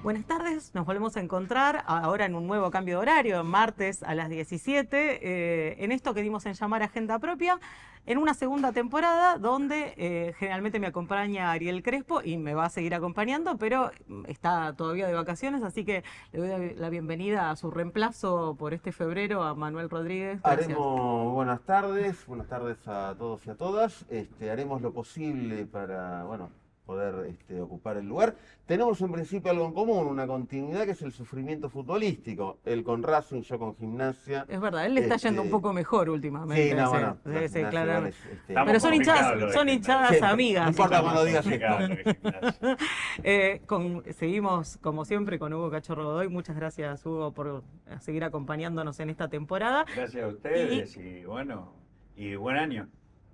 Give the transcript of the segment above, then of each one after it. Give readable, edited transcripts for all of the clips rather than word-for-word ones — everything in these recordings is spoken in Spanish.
Buenas tardes, nos volvemos a encontrar ahora en un nuevo cambio de horario, martes a las 17, en esto que dimos en llamar Agenda Propia, en una segunda temporada donde generalmente me acompaña Ariel Crespo y me va a seguir acompañando, pero está todavía de vacaciones, así que le doy la bienvenida a su reemplazo por este febrero, a Manuel Rodríguez. Gracias. Haremos buenas tardes a todos y a todas. Haremos lo posible para, poder ocupar el lugar. Tenemos en principio algo en común, una continuidad que es el sufrimiento futbolístico. Él con Racing, yo con Gimnasia. Es verdad, él le está yendo un poco mejor últimamente. Sí, no, bueno, Sí, la sí, Gimnasia claro. igual es, Pero son hinchadas siempre, amigas. no importa digamos. cuando digas Seguimos, como siempre, con Hugo Cachorro Godoy. Muchas gracias, Hugo, por seguir acompañándonos en esta temporada. Gracias a ustedes y buen año.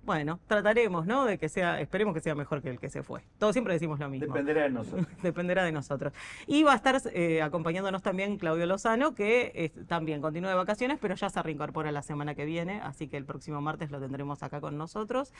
Bueno, trataremos, ¿no? De que sea, esperemos que sea mejor que el que se fue. Todos siempre decimos lo mismo. Dependerá de nosotros. Dependerá de nosotros. Y va a estar acompañándonos también Claudio Lozano, que también continúa de vacaciones, pero ya se reincorpora la semana que viene, así que el próximo martes lo tendremos acá con nosotros.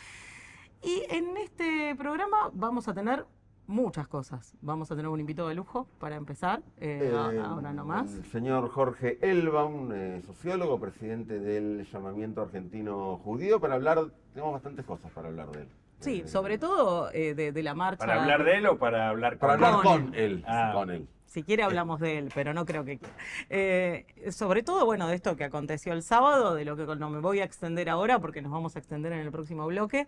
Y en este programa vamos a tener muchas cosas. Vamos a tener un invitado de lujo para empezar, ahora nomás. El señor Jorge Elba, un sociólogo, presidente del Llamamiento Argentino Judío, para hablar, tenemos bastantes cosas para hablar de él. Sí, sobre todo de la marcha. ¿Para hablar de él o para hablar con Para él? hablar con él, Ah. con él. Si quiere hablamos de él, pero no creo que quiera. Sobre todo, bueno, de esto que aconteció el sábado, de lo que no me voy a extender ahora, porque nos vamos a extender en el próximo bloque,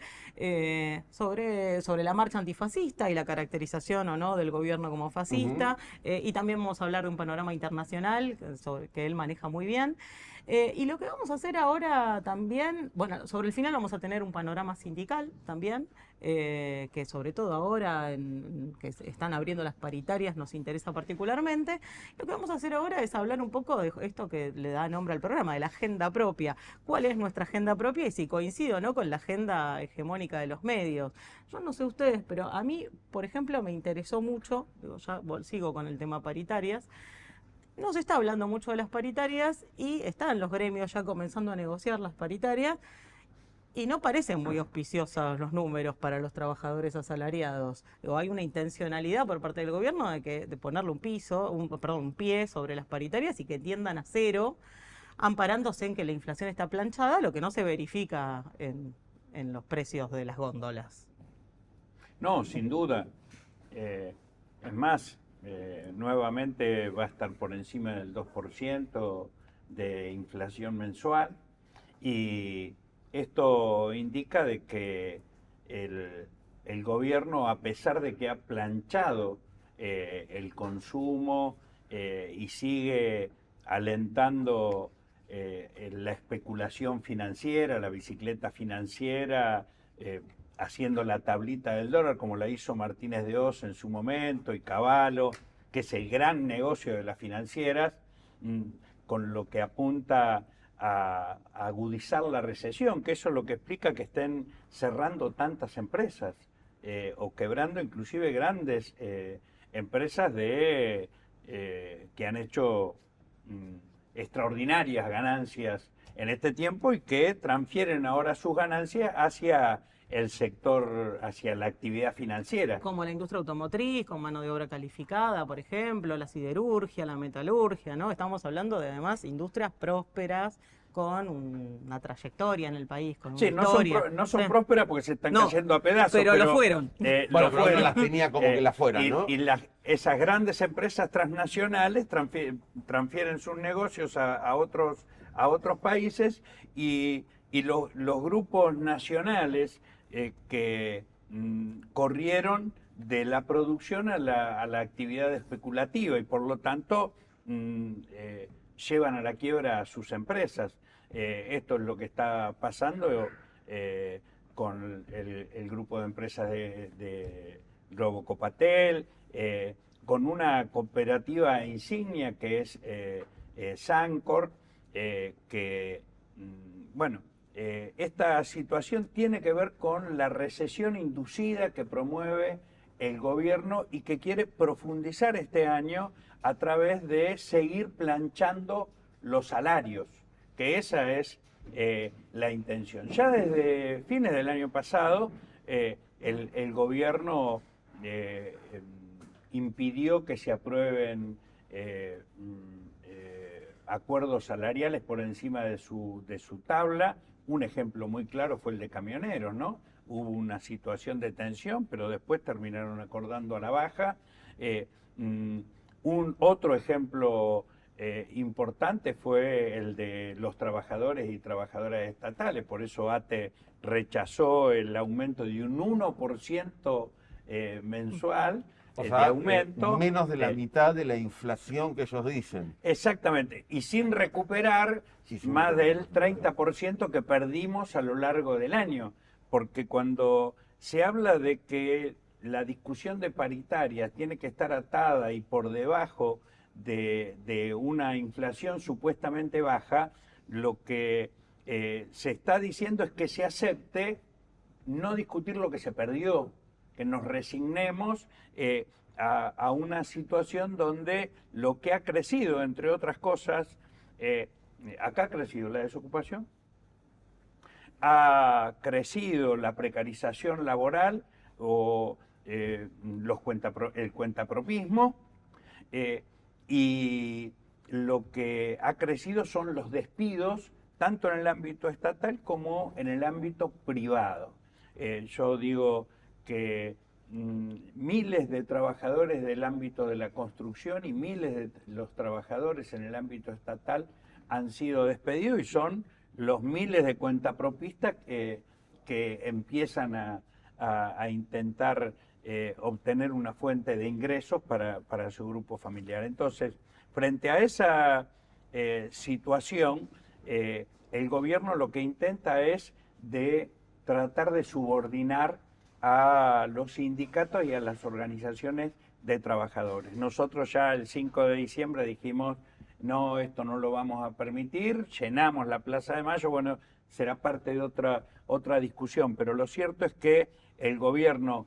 sobre la marcha antifascista y la caracterización o no del gobierno como fascista. Y también vamos a hablar de un panorama internacional que él maneja muy bien. Y lo que vamos a hacer ahora también, bueno, sobre el final vamos a tener un panorama sindical también, que sobre todo ahora que se están abriendo las paritarias nos interesa particularmente. Lo que vamos a hacer ahora es hablar un poco de esto que le da nombre al programa, de la agenda propia. ¿Cuál es nuestra agenda propia y si coincide o no con la agenda hegemónica de los medios? Yo no sé ustedes, pero a mí, por ejemplo, me interesó mucho, ya sigo con el tema paritarias. No se está hablando mucho de las paritarias y están los gremios ya comenzando a negociar las paritarias y no parecen muy auspiciosos los números para los trabajadores asalariados. Hay una intencionalidad por parte del gobierno de ponerle un pie sobre las paritarias y que tiendan a cero, amparándose en que la inflación está planchada, lo que no se verifica en los precios de las góndolas. No, sin duda. Es más, nuevamente va a estar por encima del 2% de inflación mensual y esto indica de que el gobierno, a pesar de que ha planchado el consumo y sigue alentando la especulación financiera, la bicicleta financiera, haciendo la tablita del dólar como la hizo Martínez de Oz en su momento y Cavallo, que es el gran negocio de las financieras, con lo que apunta a agudizar la recesión, que eso es lo que explica que estén cerrando tantas empresas o quebrando inclusive grandes empresas que han hecho extraordinarias ganancias en este tiempo y que transfieren ahora sus ganancias hacia el sector, hacia la actividad financiera. Como la industria automotriz, con mano de obra calificada, por ejemplo, la siderurgia, la metalurgia, ¿no? Estamos hablando de, además, industrias prósperas con una trayectoria en el país, con una historia. No son prósperas porque se están cayendo a pedazos. Pero lo fueron. Bueno, pero las tenía como que las fueran, ¿no? Y esas grandes empresas transnacionales transfieren sus negocios a otros países y los grupos nacionales que corrieron de la producción a la actividad especulativa y por lo tanto llevan a la quiebra a sus empresas. Esto es lo que está pasando con el grupo de empresas de Globo Copatel, con una cooperativa insignia que es Sancor, esta situación tiene que ver con la recesión inducida que promueve el gobierno y que quiere profundizar este año a través de seguir planchando los salarios, que esa es la intención. Ya desde fines del año pasado, el gobierno impidió que se aprueben acuerdos salariales por encima de su tabla. Un ejemplo muy claro fue el de camioneros, ¿no? Hubo una situación de tensión, pero después terminaron acordando a la baja. Otro ejemplo importante fue el de los trabajadores y trabajadoras estatales. Por eso ATE rechazó el aumento de un 1% mensual. O De sea, aumento. menos de la mitad de la inflación que ellos dicen. Exactamente, y sin recuperar más del 30% que perdimos a lo largo del año, porque cuando se habla de que la discusión de paritaria tiene que estar atada y por debajo de una inflación supuestamente baja, lo que se está diciendo es que se acepte no discutir lo que se perdió, que nos resignemos a una situación donde lo que ha crecido, entre otras cosas, acá ha crecido la desocupación, ha crecido la precarización laboral o el cuentapropismo, y lo que ha crecido son los despidos, tanto en el ámbito estatal como en el ámbito privado. Yo digo que miles de trabajadores del ámbito de la construcción y miles de los trabajadores en el ámbito estatal han sido despedidos, y son los miles de cuentapropistas que empiezan a intentar obtener una fuente de ingresos para su grupo familiar. Entonces, frente a esa situación, el gobierno lo que intenta es tratar de subordinar a los sindicatos y a las organizaciones de trabajadores. Nosotros ya el 5 de diciembre dijimos, no, esto no lo vamos a permitir, llenamos la Plaza de Mayo, bueno, será parte de otra discusión, pero lo cierto es que el gobierno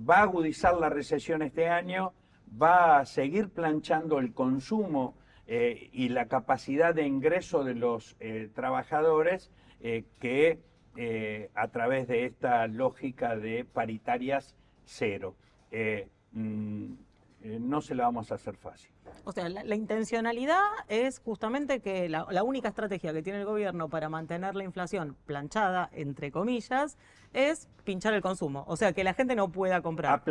va a agudizar la recesión este año, va a seguir planchando el consumo y la capacidad de ingreso de los trabajadores que a través de esta lógica de paritarias cero. No se la vamos a hacer fácil. O sea, la intencionalidad es justamente que la única estrategia que tiene el gobierno para mantener la inflación planchada, entre comillas, es pinchar el consumo. O sea, que la gente no pueda comprar.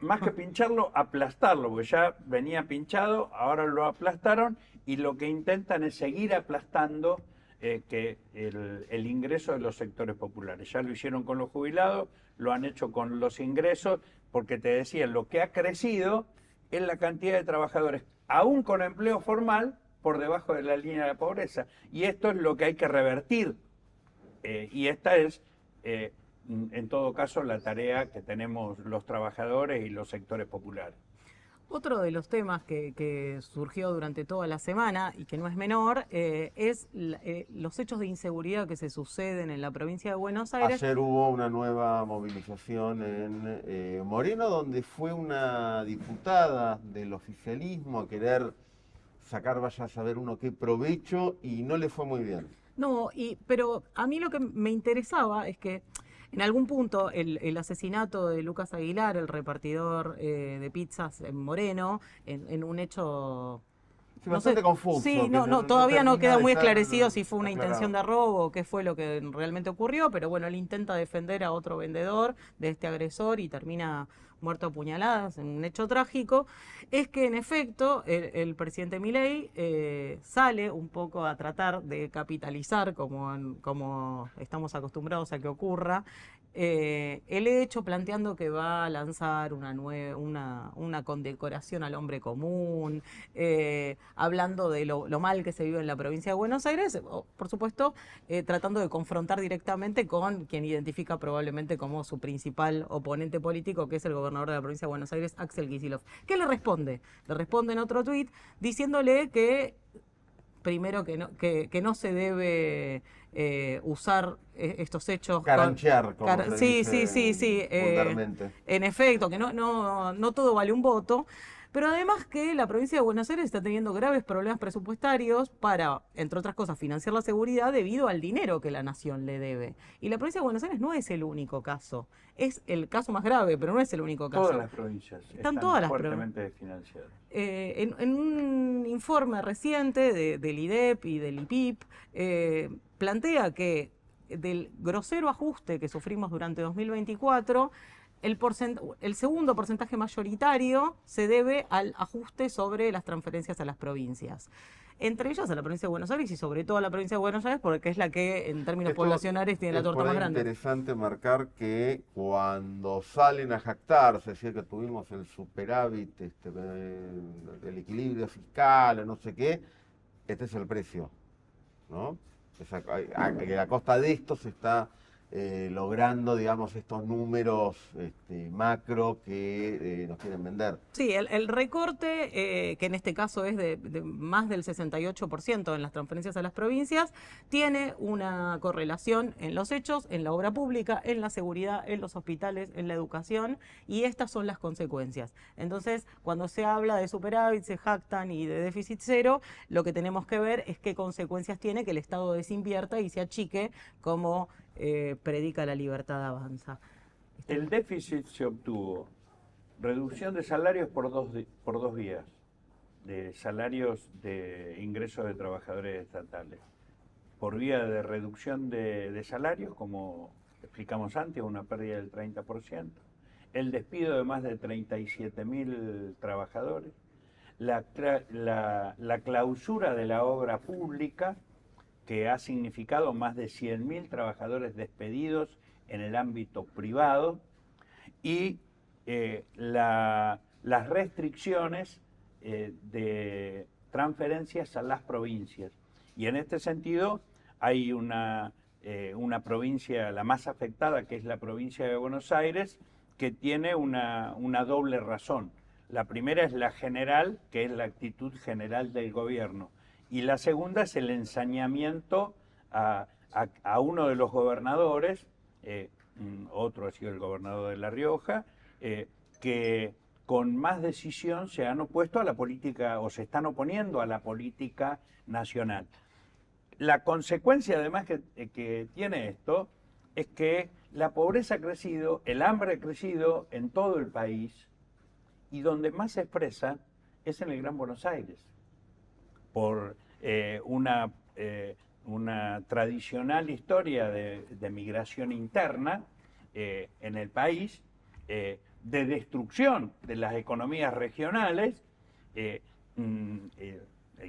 Más que pincharlo, aplastarlo, porque ya venía pinchado, ahora lo aplastaron, y lo que intentan es seguir aplastando que el ingreso de los sectores populares. Ya lo hicieron con los jubilados, lo han hecho con los ingresos, porque te decía, lo que ha crecido es la cantidad de trabajadores, aún con empleo formal, por debajo de la línea de la pobreza. Y esto es lo que hay que revertir. Y esta es, en todo caso, la tarea que tenemos los trabajadores y los sectores populares. Otro de los temas que surgió durante toda la semana y que no es menor es los hechos de inseguridad que se suceden en la provincia de Buenos Aires. Ayer hubo una nueva movilización en Moreno, donde fue una diputada del oficialismo a querer sacar, vaya a saber uno qué provecho, y no le fue muy bien. No, pero a mí lo que me interesaba es que en algún punto el asesinato de Lucas Aguilar, el repartidor de pizzas en Moreno, en un hecho... Sí, bastante confuso. Sí, todavía no queda muy esclarecido si fue una aclarado. intención de robo o qué fue lo que realmente ocurrió, pero bueno, él intenta defender a otro vendedor de este agresor y termina muerto a puñaladas en un hecho trágico. Es que en efecto el presidente Milei sale un poco a tratar de capitalizar, como estamos acostumbrados a que ocurra, el hecho, planteando que va a lanzar una condecoración al hombre común, hablando de lo mal que se vive en la provincia de Buenos Aires, por supuesto, tratando de confrontar directamente con quien identifica probablemente como su principal oponente político, que es el gobernador de la provincia de Buenos Aires, Axel Kicillof. ¿Qué le responde? Le responde en otro tuit diciéndole que primero que no se debe usar estos hechos. Caranchear, como se sí. dice vulgarmente. En efecto, que no todo vale un voto, pero además que la provincia de Buenos Aires está teniendo graves problemas presupuestarios para, entre otras cosas, financiar la seguridad debido al dinero que la nación le debe. Y la provincia de Buenos Aires no es el único caso, es el caso más grave, pero no es el único caso. Todas las provincias están todas las fuertemente financiadas. En un informe reciente del IDEP y del IPIP, plantea que del grosero ajuste que sufrimos durante 2024, el segundo porcentaje mayoritario se debe al ajuste sobre las transferencias a las provincias. Entre ellas a la provincia de Buenos Aires y sobre todo a la provincia de Buenos Aires, porque es la que en términos poblacionales tiene la torta más grande. Es interesante marcar que cuando salen a jactarse, es decir, que tuvimos el superávit, el equilibrio fiscal o no sé qué, este es el precio, ¿no? Que a costa de esto se está logrando, digamos, estos números macro que nos quieren vender. Sí, el recorte, que en este caso es de más del 68% en las transferencias a las provincias, tiene una correlación en los hechos, en la obra pública, en la seguridad, en los hospitales, en la educación, y estas son las consecuencias. Entonces, cuando se habla de superávit, se jactan y de déficit cero, lo que tenemos que ver es qué consecuencias tiene que el Estado desinvierta y se achique como predica la libertad avanza. El déficit se obtuvo reducción de salarios por dos vías, de salarios de ingresos de trabajadores estatales. Por vía de reducción de salarios, como explicamos antes, una pérdida del 30%, el despido de más de 37.000 trabajadores, la clausura de la obra pública, que ha significado más de 100.000 trabajadores despedidos en el ámbito privado, y las restricciones de transferencias a las provincias. Y en este sentido hay una provincia, la más afectada, que es la provincia de Buenos Aires, que tiene una doble razón. La primera es la general, que es la actitud general del gobierno. Y la segunda es el ensañamiento a uno de los gobernadores, otro ha sido el gobernador de La Rioja, que con más decisión se han opuesto a la política, o se están oponiendo a la política nacional. La consecuencia además que tiene esto es que la pobreza ha crecido, el hambre ha crecido en todo el país, y donde más se expresa es en el Gran Buenos Aires, por una tradicional historia de migración interna en el país, de destrucción de las economías regionales. El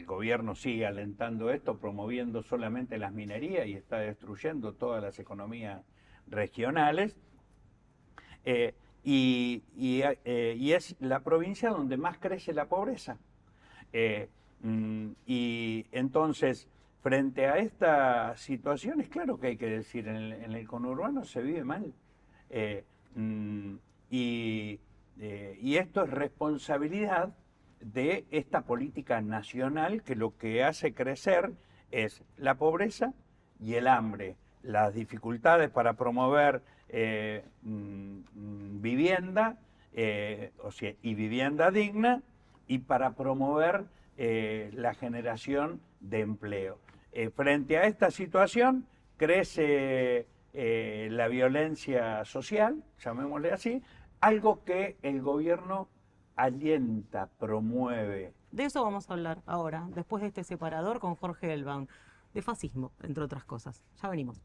gobierno sigue alentando esto, promoviendo solamente las minerías, y está destruyendo todas las economías regionales. Y es la provincia donde más crece la pobreza. Y entonces, frente a esta situación, es claro que hay que decir, en el conurbano se vive mal. Y esto es responsabilidad de esta política nacional, que lo que hace crecer es la pobreza y el hambre, las dificultades para promover vivienda, y vivienda digna, y para promover la generación de empleo. Frente a esta situación crece la violencia social, llamémosle así, algo que el gobierno alienta, promueve. De eso vamos a hablar ahora, después de este separador con Jorge Elbaum, de fascismo, entre otras cosas. Ya venimos.